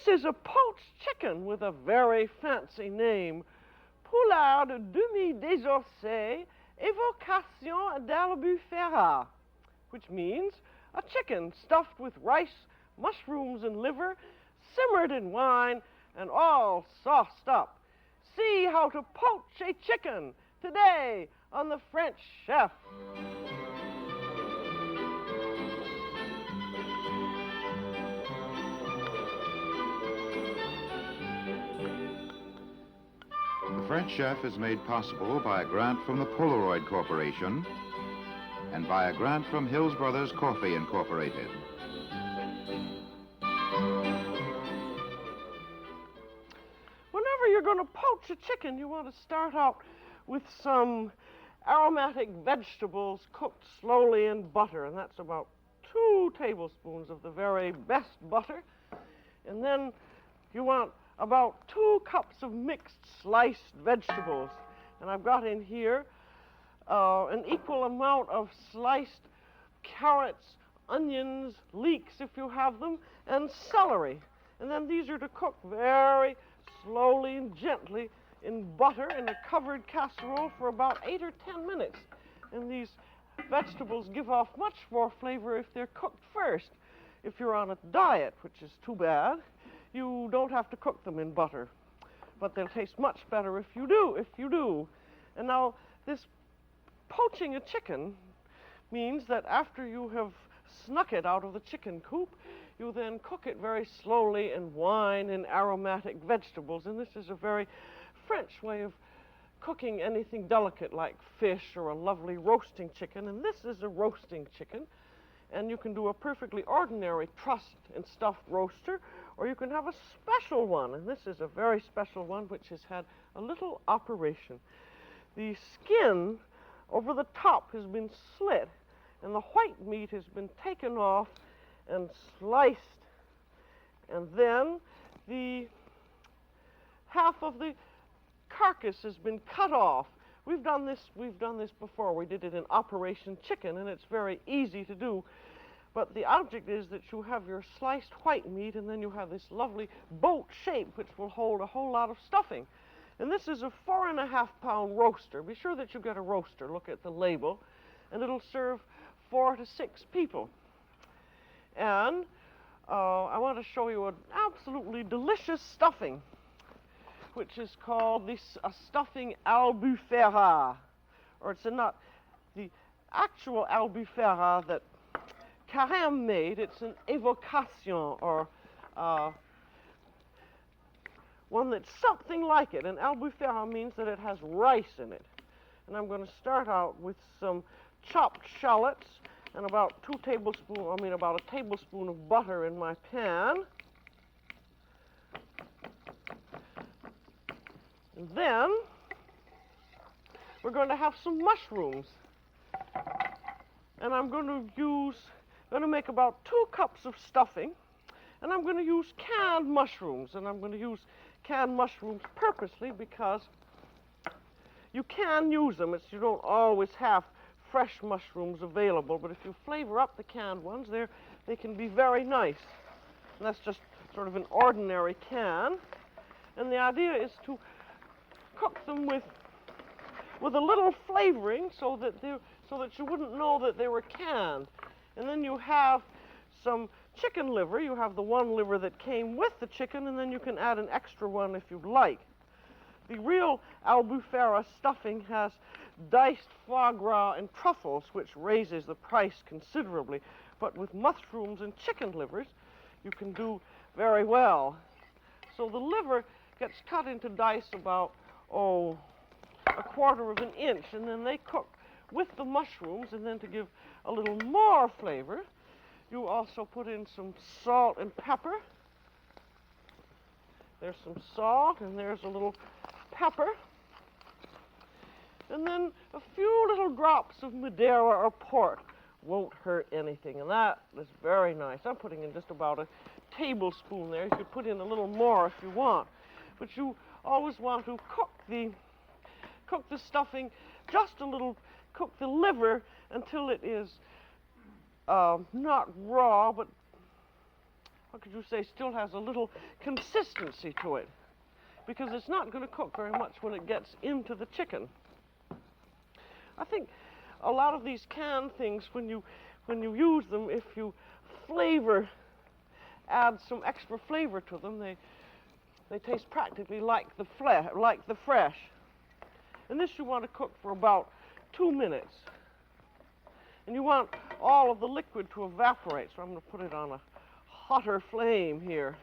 is a poached chicken with a very fancy name. Poulard demi-désossé, évocation d'Albufera, which means a chicken stuffed with rice, mushrooms, and liver, simmered in wine, and all sauced up. See how to poach a chicken today on the French Chef. The French Chef is made possible by a grant from the Polaroid Corporation and by a grant from Hills Brothers Coffee Incorporated. Whenever you're going to poach a chicken, you want to start out with some aromatic vegetables cooked slowly in butter, and that's about 2 tablespoons of the very best butter. And then you want about 2 cups of mixed sliced vegetables. And I've got in here an equal amount of sliced carrots, onions, leeks if you have them, and celery. And then these are to cook very slowly and gently in butter in a covered casserole for about 8 or 10 minutes. And these vegetables give off much more flavor if they're cooked first. If you're on a diet, which is too bad, you don't have to cook them in butter. But they'll taste much better if you do. And now this poaching a chicken means that after you have snuck it out of the chicken coop, you then cook it very slowly in wine and aromatic vegetables. And this is a very French way of cooking anything delicate like fish or a lovely roasting chicken. And this is a roasting chicken. And you can do a perfectly ordinary trussed and stuffed roaster, or you can have a special one. And this is a very special one which has had a little operation. The skin over the top has been slit, and the white meat has been taken off and sliced. And then the half of the carcass has been cut off. We've done this before. We did it in Operation Chicken, and it's very easy to do. But the object is that you have your sliced white meat, and then you have this lovely boat shape, which will hold a whole lot of stuffing. And this is a 4.5-pound roaster. Be sure that you get a roaster. Look at the label. And it'll serve 4 to 6 people. And I want to show you an absolutely delicious stuffing, which is called a stuffing albufera, or it's not the actual albufera that Carême made. It's an évocation, or one that's something like it. And albufera means that it has rice in it. And I'm going to start out with some chopped shallots and about a tablespoon of butter in my pan. And then we're going to have some mushrooms. And I'm going to make about 2 cups of stuffing. And I'm going to use canned mushrooms. And I'm going to use canned mushrooms purposely because you can use them. You don't always have fresh mushrooms available. But if you flavor up the canned ones, they can be very nice. And that's just sort of an ordinary can. And the idea is to cook them with a little flavoring so that you wouldn't know that they were canned. And then you have some chicken liver. You have the one liver that came with the chicken, and then you can add an extra one if you'd like. The real albufera stuffing has diced foie gras and truffles, which raises the price considerably. But with mushrooms and chicken livers, you can do very well. So the liver gets cut into dice about, 1/4 of an inch, and then they cook with the mushrooms. And then to give a little more flavor, you also put in some salt and pepper. There's some salt, and there's a little pepper. And then a few little drops of Madeira or port won't hurt anything, and that is very nice. I'm putting in just about a tablespoon there. You could put in a little more if you want. But you always want to cook the stuffing just a little, cook the liver until it is not raw, but what could you say, still has a little consistency to it, because it's not going to cook very much when it gets into the chicken. I think a lot of these canned things, when you use them, if you add some extra flavor to them, they taste practically like the fresh. And this you want to cook for about 2 minutes. And you want all of the liquid to evaporate, so I'm going to put it on a hotter flame here.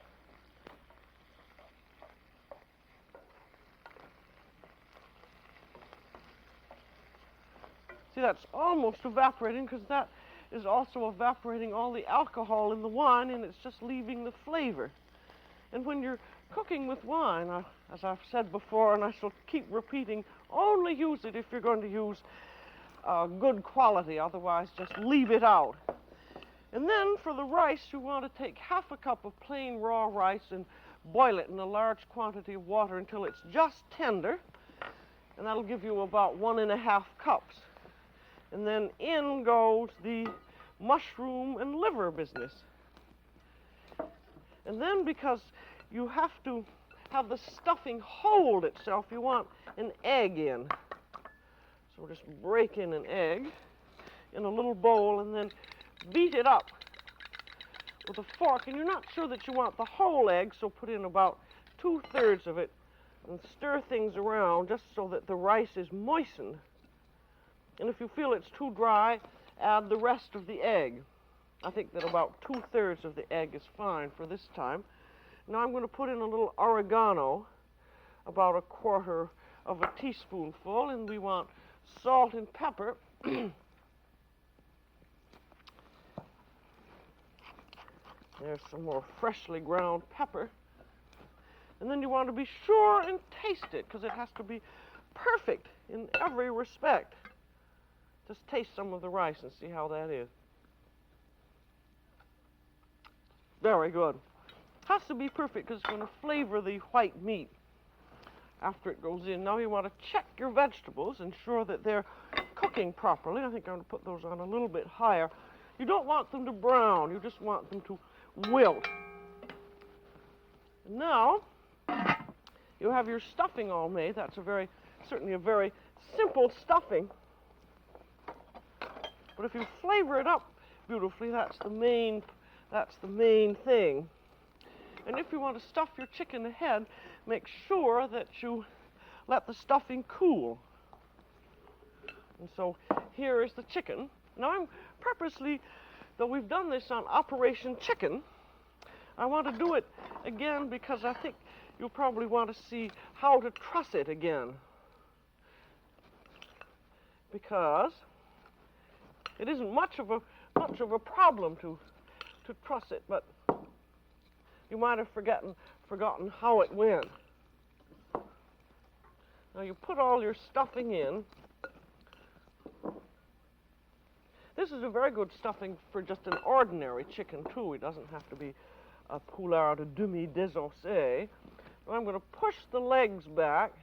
See, that's almost evaporating, because that is also evaporating all the alcohol in the wine, and it's just leaving the flavor. And when you're cooking with wine, as I've said before, and I shall keep repeating, only use it if you're going to use good quality, otherwise just leave it out. And then for the rice, you want to take half a cup of plain raw rice and boil it in a large quantity of water until it's just tender, and that'll give you about 1½ cups. And then in goes the mushroom and liver business. And then, because you have to have the stuffing hold itself, you want an egg in. So just break in an egg in a little bowl and then beat it up with a fork. And you're not sure that you want the whole egg, so put in about 2/3 of it and stir things around just so that the rice is moistened. And if you feel it's too dry, add the rest of the egg. I think that about 2/3 of the egg is fine for this time. Now I'm going to put in a little oregano, about 1/4 of a teaspoonful, and we want salt and pepper. There's some more freshly ground pepper. And then you want to be sure and taste it, because it has to be perfect in every respect. Just taste some of the rice and see how that is. Very good. Has to be perfect because it's going to flavor the white meat after it goes in. Now you want to check your vegetables, ensure that they're cooking properly. I think I'm going to put those on a little bit higher. You don't want them to brown, you just want them to wilt. And now you have your stuffing all made. That's certainly a very simple stuffing. But if you flavor it up beautifully, that's the main thing. And if you want to stuff your chicken ahead, make sure that you let the stuffing cool. And so here is the chicken. Now I'm purposely, though we've done this on Operation Chicken, I want to do it again because I think you'll probably want to see how to truss it again. Because it isn't much of a problem to truss it, but you might have forgotten how it went. Now you put all your stuffing in. This is a very good stuffing for just an ordinary chicken too. It doesn't have to be a poulard de demi désossé. I'm going to push the legs back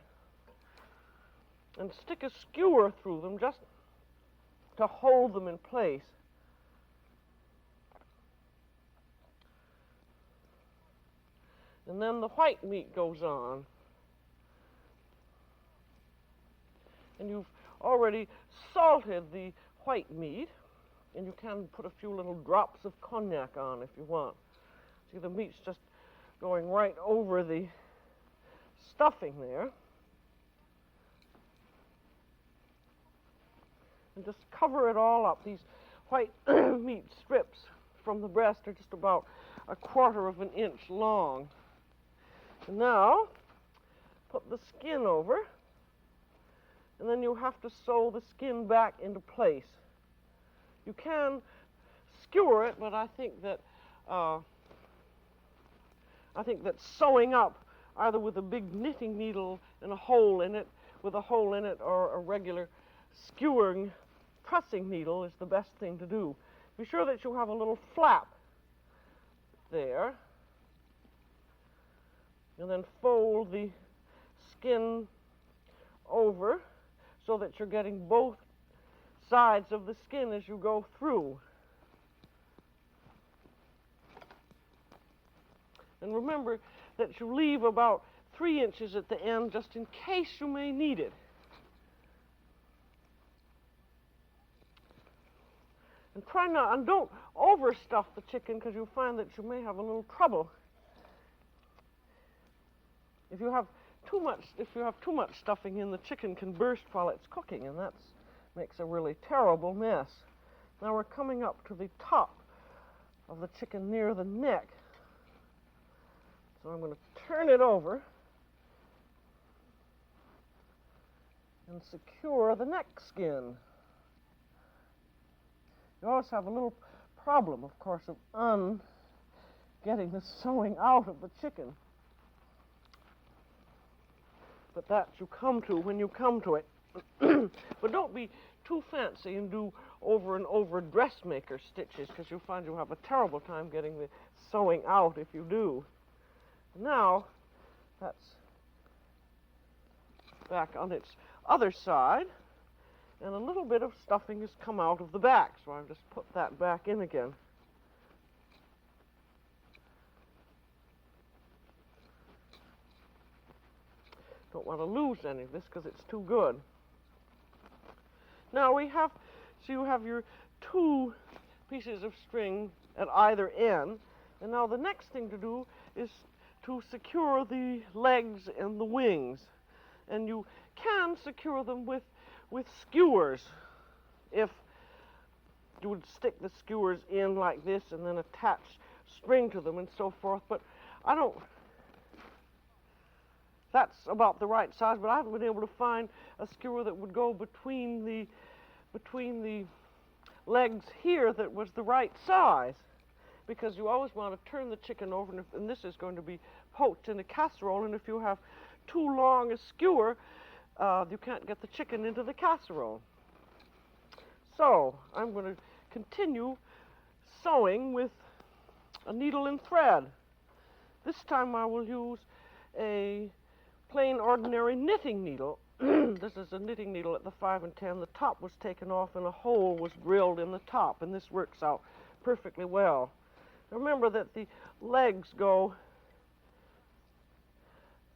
and stick a skewer through them just to hold them in place. And then the white meat goes on. And you've already salted the white meat, and you can put a few little drops of cognac on if you want. See, the meat's just going right over the stuffing there. And just cover it all up. These white meat strips from the breast are just about 1/4 of an inch long. And now, put the skin over, and then you have to sew the skin back into place. You can skewer it, but I think that sewing up, either with a big knitting needle and a hole in it, or a regular skewering trussing needle is the best thing to do. Be sure that you have a little flap there, and then fold the skin over so that you're getting both sides of the skin as you go through. And remember that you leave about 3 inches at the end just in case you may need it. And try not, and don't overstuff the chicken because you'll find that you may have a little trouble. If you have too much stuffing in, the chicken can burst while it's cooking, and that makes a really terrible mess. Now we're coming up to the top of the chicken near the neck. So I'm going to turn it over and secure the neck skin. You always have a little problem, of course, of getting the sewing out of the chicken. But that you come to when you come to it. But don't be too fancy and do over and over dressmaker stitches, because you'll find you'll have a terrible time getting the sewing out if you do. Now, that's back on its other side, and a little bit of stuffing has come out of the back, so I've just put that back in again. Don't want to lose any of this because it's too good. Now you have your 2 pieces of string at either end, and now the next thing to do is to secure the legs and the wings. And you can secure them with skewers, if you would stick the skewers in like this and then attach string to them and so forth, but that's about the right size, but I haven't been able to find a skewer that would go between the legs here that was the right size, because you always want to turn the chicken over, and this is going to be poached in a casserole, and if you have too long a skewer, you can't get the chicken into the casserole. So I'm going to continue sewing with a needle and thread. This time I will use a plain ordinary knitting needle. This is a knitting needle at the 5 and 10. The top was taken off and a hole was drilled in the top, and this works out perfectly well. Remember that the legs go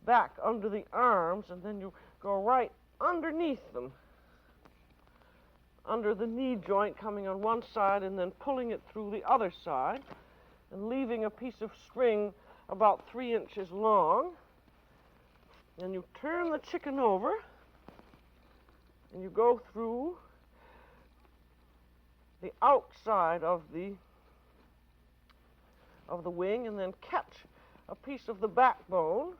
back under the arms, and then you go right underneath them, under the knee joint, coming on one side and then pulling it through the other side, and leaving a piece of string about 3 inches long. And you turn the chicken over, and you go through the outside of the wing, and then catch a piece of the backbone,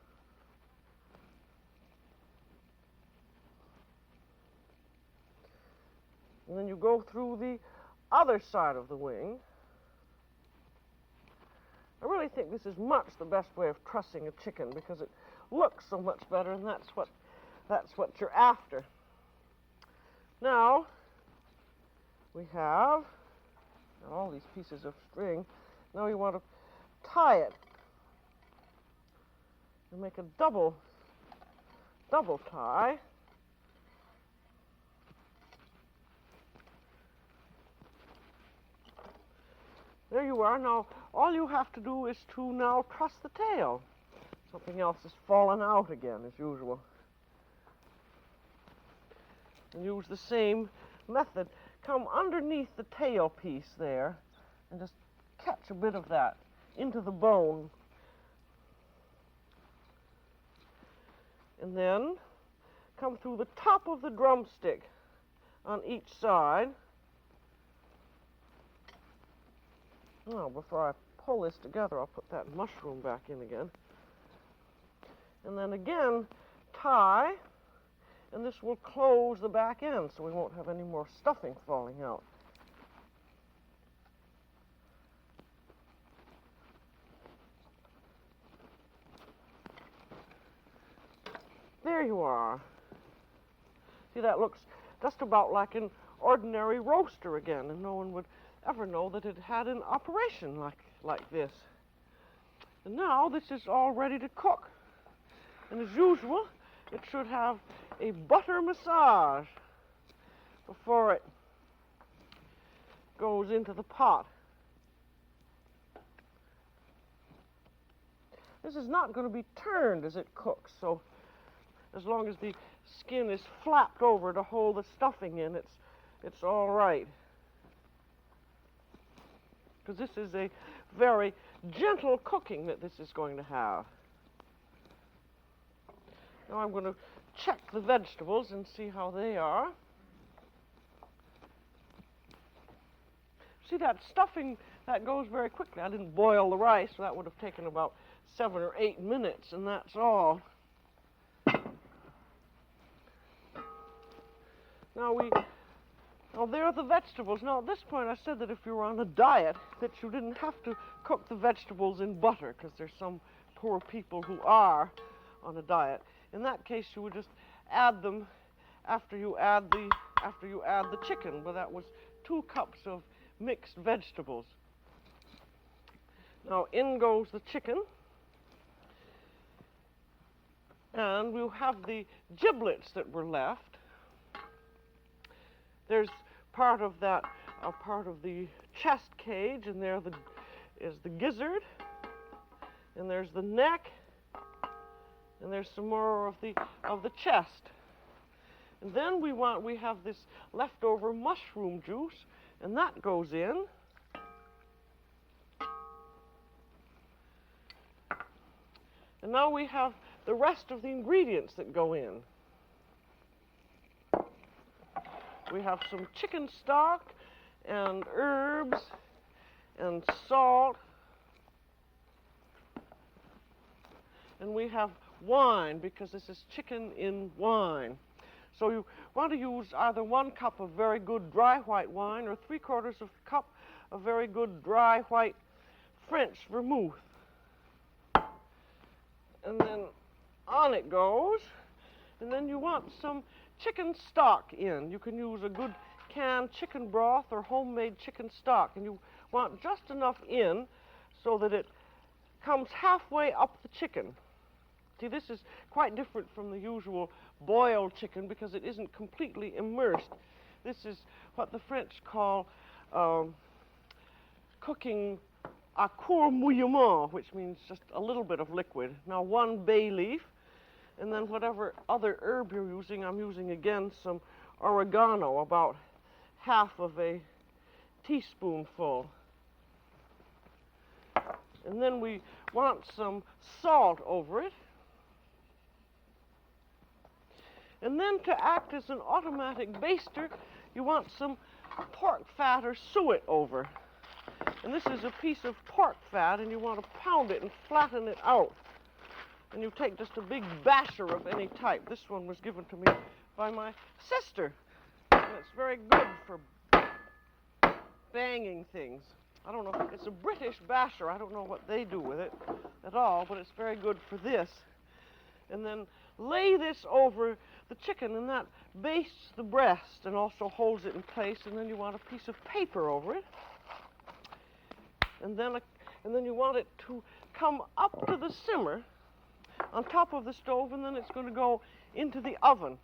and then you go through the other side of the wing. I really think this is much the best way of trussing a chicken, because it looks so much better, and that's what you're after. Now we have all these pieces of string. Now you want to tie it and make a double tie. There you are. Now all you have to do is to now truss the tail. Something else has fallen out again, as usual. And use the same method. Come underneath the tail piece there and just catch a bit of that into the bone. And then come through the top of the drumstick on each side. Now, before I pull this together, I'll put that mushroom back in again. And then again, tie, and this will close the back end, so we won't have any more stuffing falling out. There you are. See, that looks just about like an ordinary roaster again, and no one would ever know that it had an operation like this. And now this is all ready to cook. And as usual, it should have a butter massage before it goes into the pot. This is not going to be turned as it cooks, so as long as the skin is flapped over to hold the stuffing in, it's all right. Because this is a very gentle cooking that this is going to have. Now I'm going to check the vegetables and see how they are. See, that stuffing, that goes very quickly. I didn't boil the rice, so that would have taken about 7 or 8 minutes, and that's all. Now there are the vegetables. Now at this point I said that if you were on a diet that you didn't have to cook the vegetables in butter, because there's some poor people who are on a diet. In that case you would just add them after you add the chicken. Well, that was 2 cups of mixed vegetables. Now in goes the chicken, and we'll have the giblets that were left. There's part of that, part of the chest cage, and there is the gizzard, and there's the neck, and there's some more of the chest. And then we have this leftover mushroom juice, and that goes in. And now we have the rest of the ingredients that go in. We have some chicken stock and herbs and salt. And we have wine, because this is chicken in wine. So you want to use either 1 cup of very good dry white wine or 3/4 of a cup of very good dry white French vermouth. And then on it goes. And then you want some chicken stock in. You can use a good canned chicken broth or homemade chicken stock. And you want just enough in so that it comes halfway up the chicken. See, this is quite different from the usual boiled chicken because it isn't completely immersed. This is what the French call cooking à court mouillement, which means just a little bit of liquid. Now 1 bay leaf, and then whatever other herb you're using, I'm using again some oregano, about 1/2 of a teaspoonful. And then we want some salt over it. And then to act as an automatic baster, you want some pork fat or suet over. And this is a piece of pork fat, and you want to pound it and flatten it out. And you take just a big basher of any type. This one was given to me by my sister. And it's very good for banging things. I don't know, it's a British basher. I don't know what they do with it at all, but it's very good for this. And then lay this over the chicken, and that bastes the breast and also holds it in place. And then you want a piece of paper over it. And then you want it to come up to the simmer on top of the stove, and then it's going to go into the oven.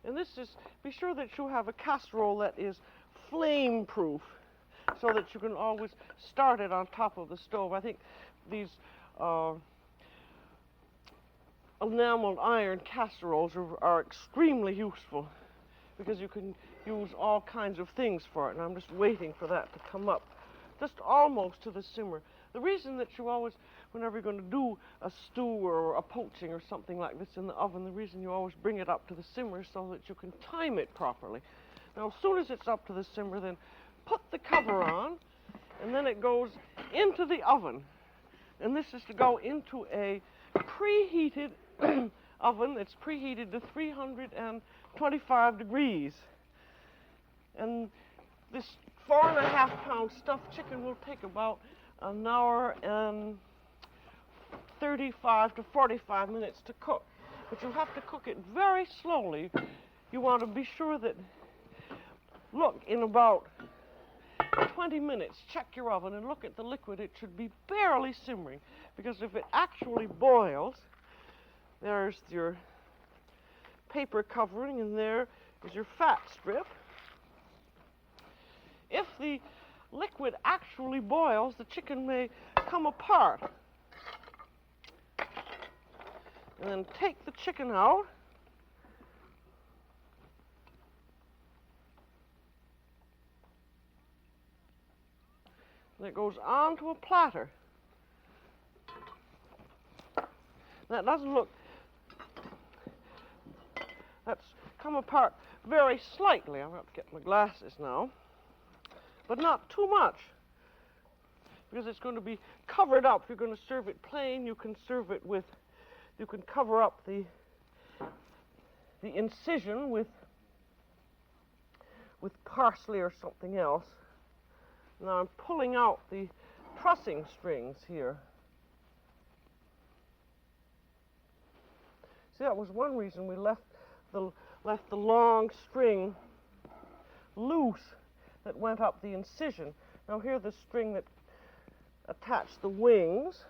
And this is, be sure that you have a casserole that is flame proof so that you can always start it on top of the stove. I think these enameled iron casseroles are extremely useful because you can use all kinds of things for it. And I'm just waiting for that to come up just almost to the simmer. The reason that you always, whenever you're going to do a stew or a poaching or something like this in the oven, the reason you always bring it up to the simmer is so that you can time it properly. Now, as soon as it's up to the simmer, then put the cover on, and then it goes into the oven. And this is to go into a preheated oven. It's preheated to 325 degrees. And this 4.5-pound stuffed chicken will take about 1 hour and 35 to 45 minutes to cook. But you have to cook it very slowly. You want to be sure that, look, in about 20 minutes, check your oven and look at the liquid. It should be barely simmering, because if it actually boils, there's your paper covering, and there is your fat strip. If the liquid actually boils, the chicken may come apart. And then take the chicken out. And it goes onto a platter. That doesn't look, that's come apart very slightly. I'm going to get my glasses now. But not too much, because it's going to be covered up. If you're going to serve it plain, you can serve it with, you can cover up the incision with parsley or something else. Now I'm pulling out the trussing strings here. See, that was one reason we left the long string loose that went up the incision. Now here, the string that attached the wings,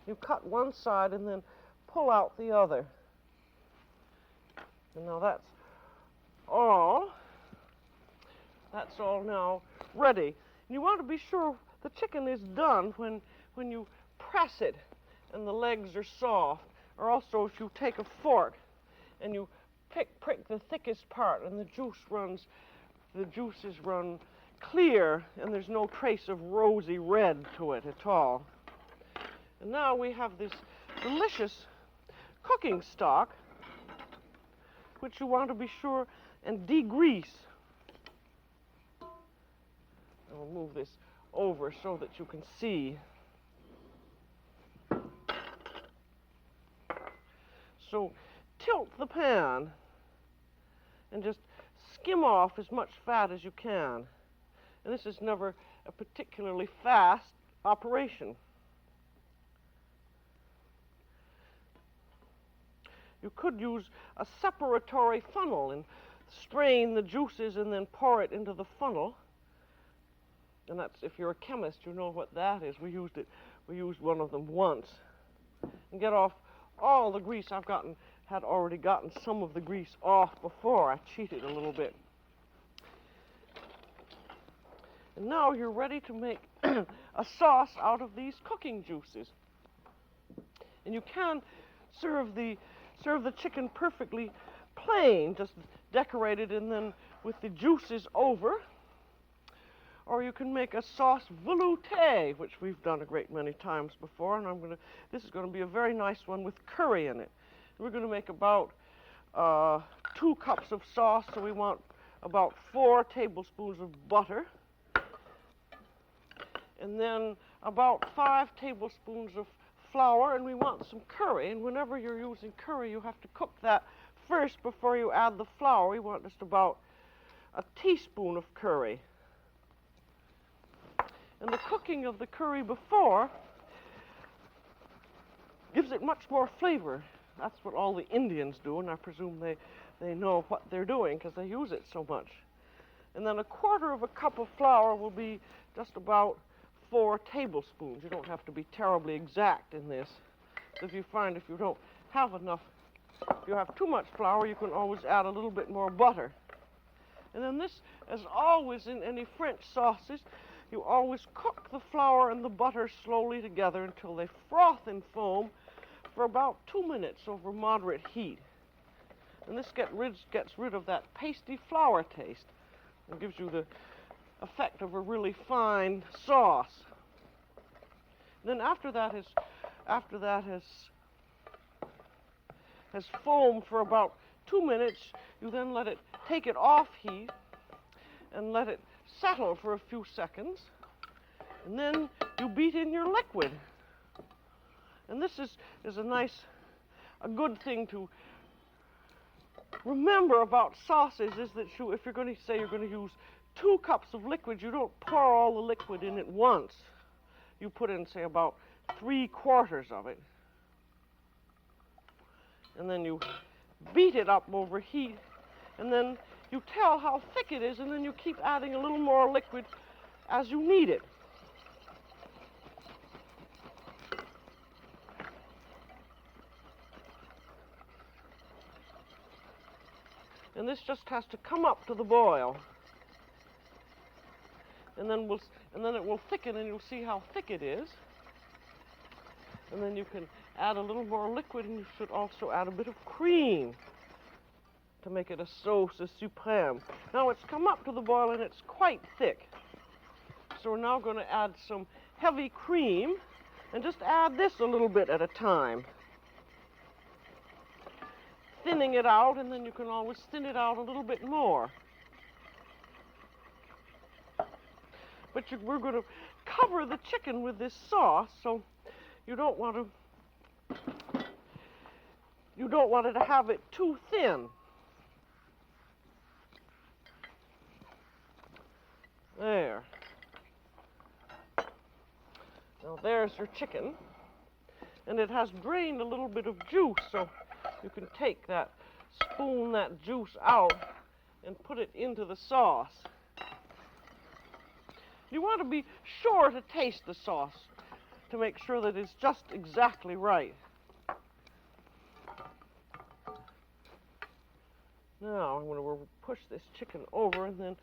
you cut one side and then pull out the other. And now that's all now ready. And you want to be sure the chicken is done when you press it and the legs are soft. Or also, if you take a fork and you prick the thickest part and the juices run clear and there's no trace of rosy red to it at all. And now we have this delicious cooking stock, which you want to be sure and degrease. I'll move this over so that you can see. So tilt the pan and just skim off as much fat as you can. And this is never a particularly fast operation. You could use a separatory funnel and strain the juices and then pour it into the funnel. And that's, if you're a chemist, you know what that is. We used one of them once. And get off all the grease. Had already gotten some of the grease off before. I cheated a little bit. And now you're ready to make a sauce out of these cooking juices. And you can serve the chicken perfectly plain, just decorated and then with the juices over. Or you can make a sauce velouté, which we've done a great many times before, and this is going to be a very nice one with curry in it. We're going to make about 2 cups of sauce, so we want about 4 tablespoons of butter, and then about 5 tablespoons of flour, and we want some curry. And whenever you're using curry, you have to cook that first before you add the flour. We want just about a teaspoon of curry. And the cooking of the curry before gives it much more flavor. That's what all the Indians do, and I presume they know what they're doing because they use it so much. And then 1/4 cup of flour will be just about 4 tablespoons. You don't have to be terribly exact in this. If you find if you don't have enough, if you have too much flour, you can always add a little bit more butter. And then this, as always in any French sauces, you always cook the flour and the butter slowly together until they froth and foam for about 2 minutes over moderate heat. And this gets rid of that pasty flour taste and gives you the effect of a really fine sauce. And then after that has foamed for about 2 minutes, you then take it off heat and let it settle for a few seconds, and then you beat in your liquid. And this is a good thing to remember about sauces, is that if you're going to say you're going to use 2 cups of liquid, you don't pour all the liquid in at once. You put in, say, about 3/4 of it. And then you beat it up over heat, and then you tell how thick it is, and then you keep adding a little more liquid as you need it. And this just has to come up to the boil. and then it will thicken, and you'll see how thick it is. And then you can add a little more liquid, and you should also add a bit of cream to make it a sauce supreme. Now it's come up to the boil, and it's quite thick. So we're now going to add some heavy cream, and just add this a little bit at a time. Thinning it out, and then you can always thin it out a little bit more. But we're going to cover the chicken with this sauce, so you don't want it to have it too thin. There. Now there's your chicken, and it has drained a little bit of juice, so you can take that, spoon that juice out and put it into the sauce. You want to be sure to taste the sauce to make sure that it's just exactly right. Now I'm going to push this chicken over, and then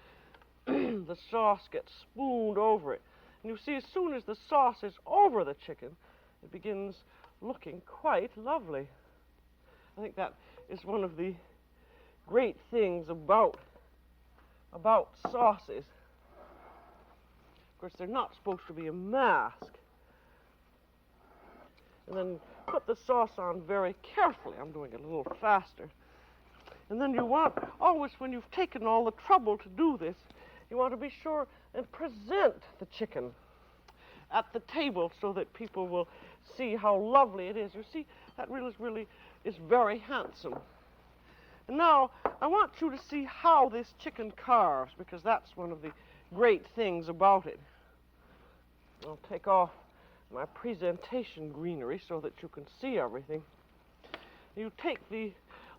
the sauce gets spooned over it. And you see, as soon as the sauce is over the chicken, it begins looking quite lovely. I think that is one of the great things about sauces. Of course, they're not supposed to be a mask. And then put the sauce on very carefully. I'm doing it a little faster. And then you want, always when you've taken all the trouble to do this, you want to be sure and present the chicken at the table so that people will see how lovely it is. You see, that really is very handsome. And now, I want you to see how this chicken carves, because that's one of the great things about it. I'll take off my presentation greenery so that you can see everything. You take the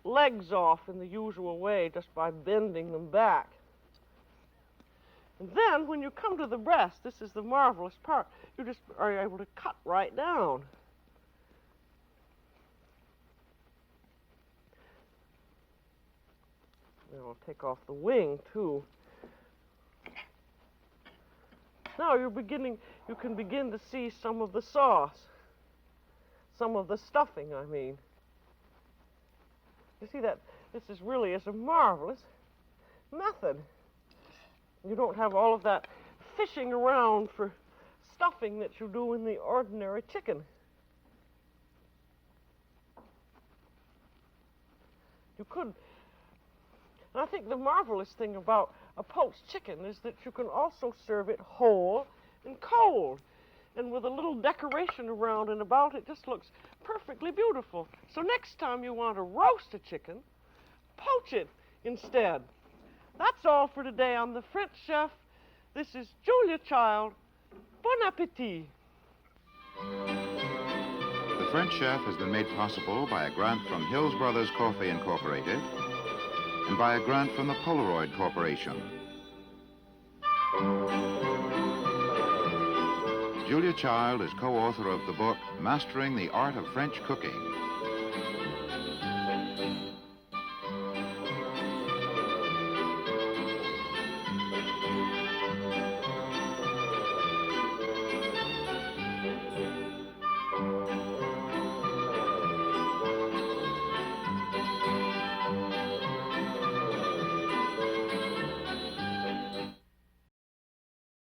legs off in the usual way, just by bending them back. And then, when you come to the breast, this is the marvelous part, you just are able to cut right down. Now I'll take off the wing, too. Now you can begin to see some of the sauce. Some of the stuffing, I mean. You see that this is really a marvelous method. You don't have all of that fishing around for stuffing that you do in the ordinary chicken. You could. And I think the marvelous thing about a poached chicken is that you can also serve it whole and cold. And with a little decoration around and about, it just looks perfectly beautiful. So next time you want to roast a chicken, poach it instead. That's all for today on The French Chef. This is Julia Child. Bon appétit. The French Chef has been made possible by a grant from Hills Brothers Coffee Incorporated and by a grant from the Polaroid Corporation. Julia Child is co-author of the book Mastering the Art of French Cooking.